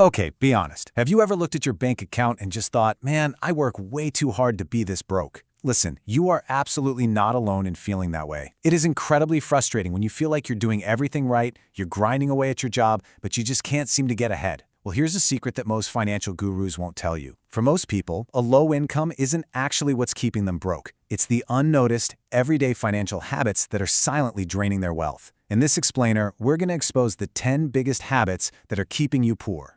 Okay, be honest. Have you ever looked at your bank account and just thought, man, I work way too hard to be this broke? Listen, you are absolutely not alone in feeling that way. It is incredibly frustrating when you feel like you're doing everything right, you're grinding away at your job, but you just can't seem to get ahead. Well, here's a secret that most financial gurus won't tell you. For most people, a low income isn't actually what's keeping them broke. It's the unnoticed, everyday financial habits that are silently draining their wealth. In this explainer, we're going to expose the 10 biggest habits that are keeping you poor.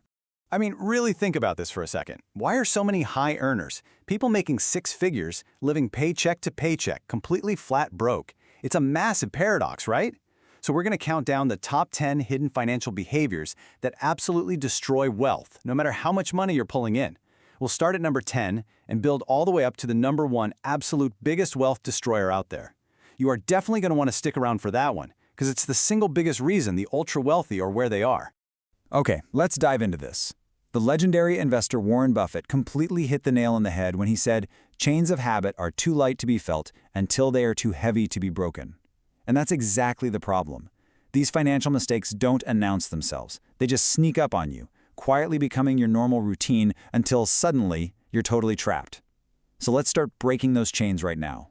I mean, really think about this for a second. Why are so many high earners, people making six figures, living paycheck to paycheck, completely flat broke? It's a massive paradox, right? So we're going to count down the top 10 hidden financial behaviors that absolutely destroy wealth, no matter how much money you're pulling in. We'll start at number 10 and build all the way up to the number 1 absolute biggest wealth destroyer out there. You are definitely going to want to stick around for that one, because it's the single biggest reason the ultra-wealthy are where they are. Okay, let's dive into this. The legendary investor Warren Buffett completely hit the nail on the head when he said, "Chains of habit are too light to be felt until they are too heavy to be broken." And that's exactly the problem. These financial mistakes don't announce themselves. They just sneak up on you, quietly becoming your normal routine until suddenly you're totally trapped. So let's start breaking those chains right now.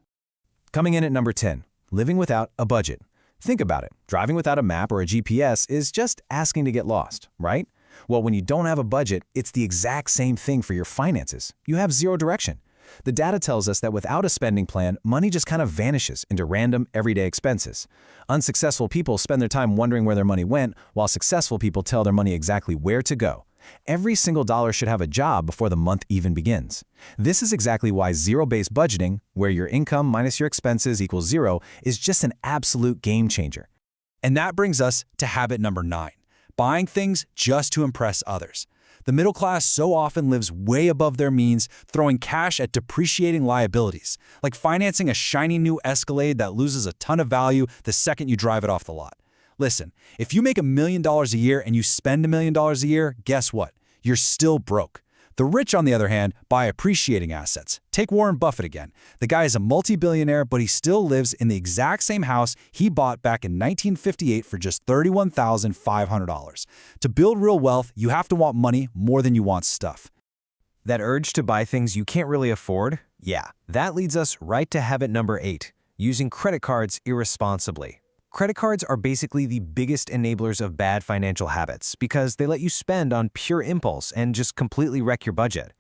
Coming in at number 10, living without a budget. Think about it. Driving without a map or a GPS is just asking to get lost, right? Well, when you don't have a budget, it's the exact same thing for your finances. You have zero direction. The data tells us that without a spending plan, money just kind of vanishes into random, everyday expenses. Unsuccessful people spend their time wondering where their money went, while successful people tell their money exactly where to go. Every single dollar should have a job before the month even begins. This is exactly why zero-based budgeting, where your income minus your expenses equals zero, is just an absolute game changer. And that brings us to habit number 9. Buying things just to impress others. The middle class so often lives way above their means, throwing cash at depreciating liabilities, like financing a shiny new Escalade that loses a ton of value the second you drive it off the lot. Listen, if you make $1 million a year and you spend $1 million a year, guess what? You're still broke. The rich, on the other hand, buy appreciating assets. Take Warren Buffett again. The guy is a multi-billionaire, but he still lives in the exact same house he bought back in 1958 for just $31,500. To build real wealth, you have to want money more than you want stuff. That urge to buy things you can't really afford? Yeah, that leads us right to habit number 8, using credit cards irresponsibly. Credit cards are basically the biggest enablers of bad financial habits because they let you spend on pure impulse and just completely wreck your budget.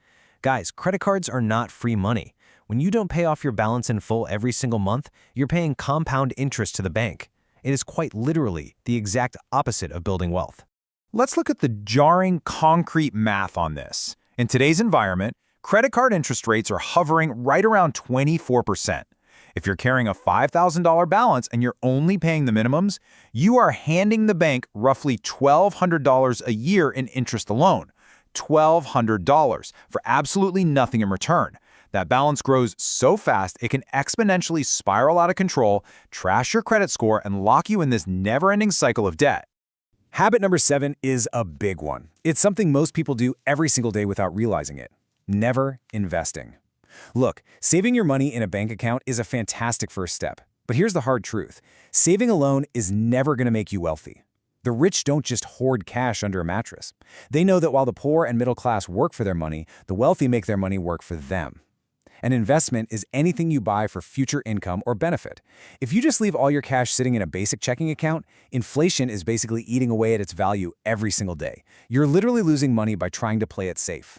Guys, credit cards are not free money. When you don't pay off your balance in full every single month, you're paying compound interest to the bank. It is quite literally the exact opposite of building wealth. Let's look at the jarring, concrete math on this. In today's environment, credit card interest rates are hovering right around 24%. If you're carrying a $5,000 balance and you're only paying the minimums, you are handing the bank roughly $1,200 a year in interest alone. $1,200 for absolutely nothing in return. That balance grows so fast it can exponentially spiral out of control, trash your credit score, and lock you in this never-ending cycle of debt. Habit number 7 is a big one. It's something most people do every single day without realizing it. Never investing. Look, saving your money in a bank account is a fantastic first step. But here's the hard truth. Saving alone is never going to make you wealthy. The rich don't just hoard cash under a mattress. They know that while the poor and middle class work for their money, the wealthy make their money work for them. An investment is anything you buy for future income or benefit. If you just leave all your cash sitting in a basic checking account, inflation is basically eating away at its value every single day. You're literally losing money by trying to play it safe.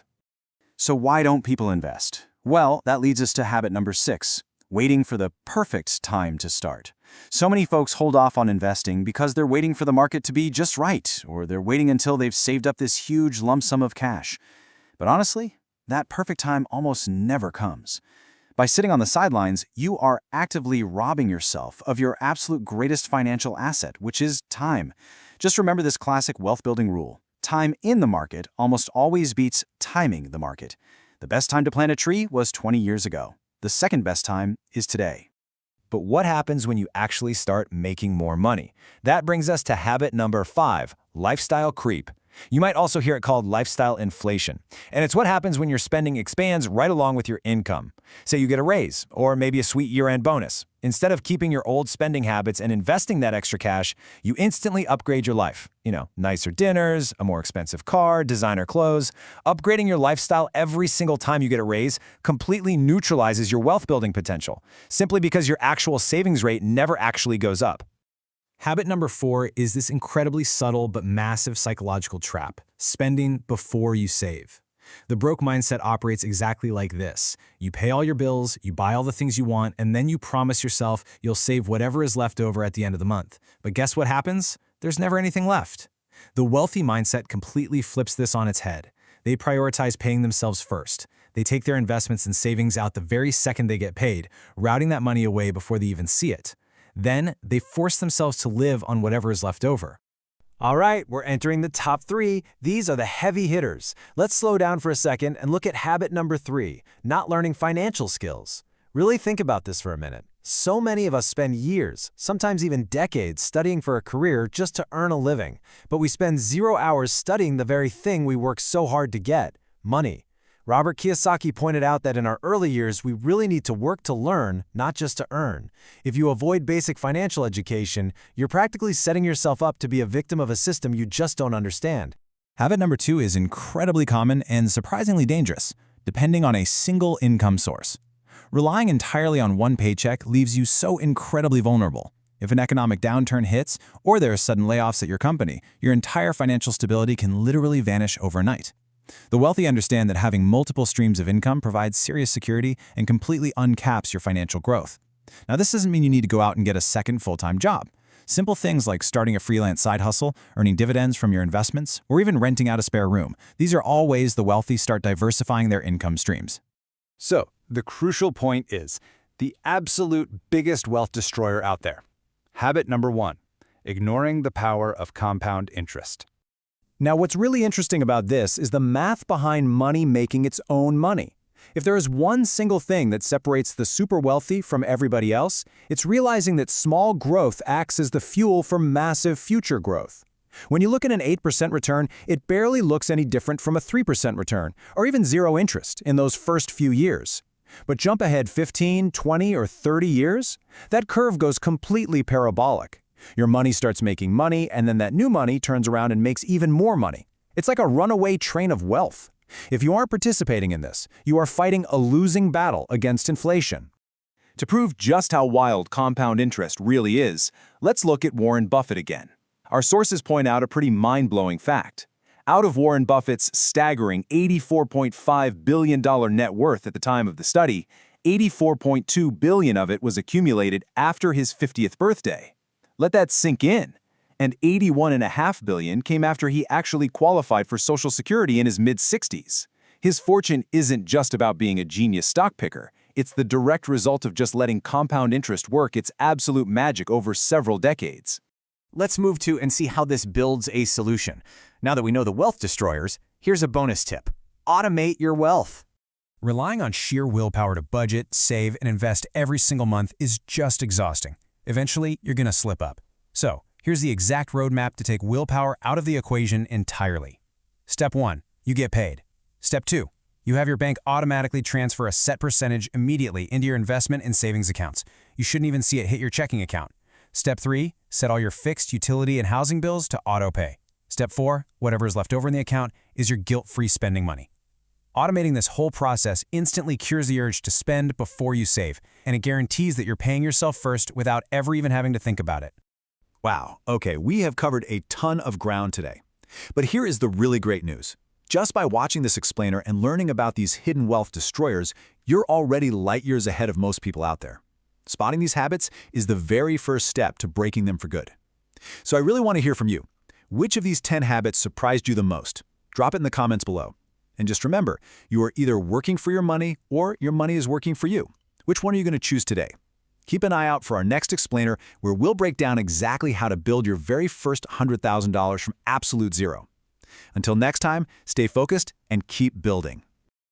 So why don't people invest? Well, that leads us to habit number 6, waiting for the perfect time to start. So many folks hold off on investing because they're waiting for the market to be just right, or they're waiting until they've saved up this huge lump sum of cash. But honestly, that perfect time almost never comes. By sitting on the sidelines, you are actively robbing yourself of your absolute greatest financial asset, which is time. Just remember this classic wealth-building rule. Time in the market almost always beats timing the market. The best time to plant a tree was 20 years ago. The second best time is today. But what happens when you actually start making more money? That brings us to habit number 5, lifestyle creep. You might also hear it called lifestyle inflation, and it's what happens when your spending expands right along with your income. Say you get a raise, or maybe a sweet year-end bonus. Instead of keeping your old spending habits and investing that extra cash, you instantly upgrade your life. Nicer dinners, a more expensive car, designer clothes. Upgrading your lifestyle every single time you get a raise completely neutralizes your wealth-building potential, simply because your actual savings rate never actually goes up. Habit number 4 is this incredibly subtle but massive psychological trap: spending before you save. The broke mindset operates exactly like this. You pay all your bills, you buy all the things you want, and then you promise yourself you'll save whatever is left over at the end of the month. But guess what happens? There's never anything left. The wealthy mindset completely flips this on its head. They prioritize paying themselves first. They take their investments and savings out the very second they get paid, routing that money away before they even see it. Then, they force themselves to live on whatever is left over. All right, we're entering the top 3. These are the heavy hitters. Let's slow down for a second and look at habit number 3, not learning financial skills. Really think about this for a minute. So many of us spend years, sometimes even decades, studying for a career just to earn a living. But we spend 0 hours studying the very thing we work so hard to get: money. Robert Kiyosaki pointed out that in our early years, we really need to work to learn, not just to earn. If you avoid basic financial education, you're practically setting yourself up to be a victim of a system you just don't understand. Habit number 2 is incredibly common and surprisingly dangerous, depending on a single income source. Relying entirely on one paycheck leaves you so incredibly vulnerable. If an economic downturn hits, or there are sudden layoffs at your company, your entire financial stability can literally vanish overnight. The wealthy understand that having multiple streams of income provides serious security and completely uncaps your financial growth. Now, this doesn't mean you need to go out and get a second full-time job. Simple things like starting a freelance side hustle, earning dividends from your investments, or even renting out a spare room. These are all ways the wealthy start diversifying their income streams. So, the crucial point is the absolute biggest wealth destroyer out there. Habit number 1, ignoring the power of compound interest. Now, what's really interesting about this is the math behind money making its own money. If there is one single thing that separates the super wealthy from everybody else, it's realizing that small growth acts as the fuel for massive future growth. When you look at an 8% return, it barely looks any different from a 3% return, or even zero interest in those first few years. But jump ahead 15, 20, or 30 years, that curve goes completely parabolic. Your money starts making money, and then that new money turns around and makes even more money. It's like a runaway train of wealth. If you aren't participating in this, you are fighting a losing battle against inflation. To prove just how wild compound interest really is, let's look at Warren Buffett again. Our sources point out a pretty mind-blowing fact. Out of Warren Buffett's staggering $84.5 billion net worth at the time of the study, $84.2 billion of it was accumulated after his 50th birthday. Let that sink in. And $81.5 billion came after he actually qualified for Social Security in his mid-60s. His fortune isn't just about being a genius stock picker. It's the direct result of just letting compound interest work its absolute magic over several decades. Let's move to and see how this builds a solution. Now that we know the wealth destroyers, here's a bonus tip. Automate your wealth. Relying on sheer willpower to budget, save, and invest every single month is just exhausting. Eventually, you're going to slip up. So, here's the exact roadmap to take willpower out of the equation entirely. Step 1, you get paid. Step 2, you have your bank automatically transfer a set percentage immediately into your investment and savings accounts. You shouldn't even see it hit your checking account. Step 3, set all your fixed utility and housing bills to auto-pay. Step 4, whatever is left over in the account is your guilt-free spending money. Automating this whole process instantly cures the urge to spend before you save, and it guarantees that you're paying yourself first without ever even having to think about it. Wow, okay, we have covered a ton of ground today. But here is the really great news. Just by watching this explainer and learning about these hidden wealth destroyers, you're already light years ahead of most people out there. Spotting these habits is the very first step to breaking them for good. So I really want to hear from you. Which of these 10 habits surprised you the most? Drop it in the comments below. And just remember, you are either working for your money or your money is working for you. Which one are you going to choose today? Keep an eye out for our next explainer, where we'll break down exactly how to build your very first $100,000 from absolute zero. Until next time, stay focused and keep building.